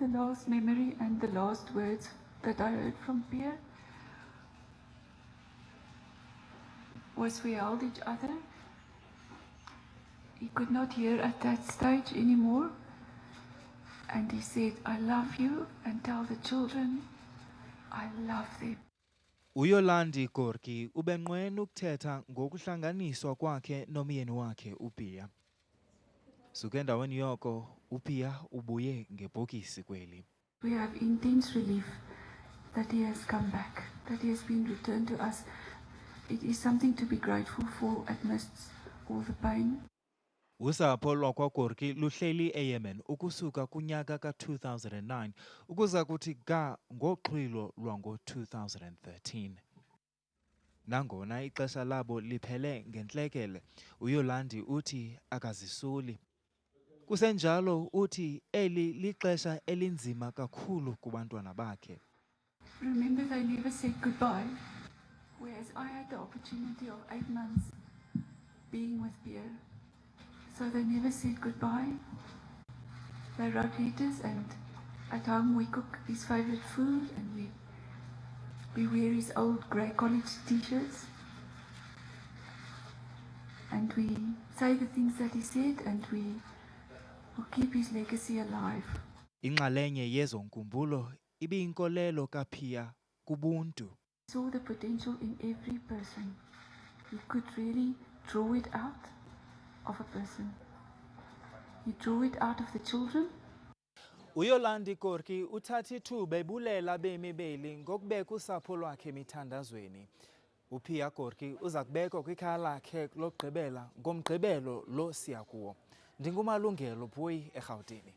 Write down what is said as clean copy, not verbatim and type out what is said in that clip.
The last memory and the last words that I heard from Pierre was we held each other. He could not hear at that stage anymore. And he said, I love you, and tell the children, I love them. uYolandi Gorky ubenqwena ukuthetha ngokuhlanganiswa kwakhe nomyeni wakhe uPia. Suka endaweni yoko uPia ubuye ngebhokisi kweli. We have intense relief that he has come back, that he has been returned to us. It is something to be grateful for amidst all the pain. Usapho lwakwaGorky luhleli eYemen ukusuka kunyaka ka-2009 ukuza kuthi ga ngoxhwilo lwango-2013. Nangona ixesha labo liphele ngentlekele, uYolandi uthi akazisuli. Kusenjalo uthi eli lixesha elinzima kakhulu kubantwana bakhe. Remember, they never said goodbye, whereas I had the opportunity of 8 months being with Pierre. So they never said goodbye. They wrote letters, and at home we cook his favorite food, and we wear his old grey college t-shirts, and we say the things that he said, and we will keep his legacy alive. Inxalenye yezo nkumbulo ibiyinkolelo kaPia kubuntu. Saw the potential in every person. He could really draw it out of a person. He drew it out of the children. uYolandi Gorky uthatha ithuba ebulela bemi beli ngokubeka usapho lwakhe emithandazweni. uPia Gorky uza kubekwa kwikhaya lakhe lokugqibela ngomgqibelo lo siya kuwo. NdinguMalungelo Bhuyi eRhawutini.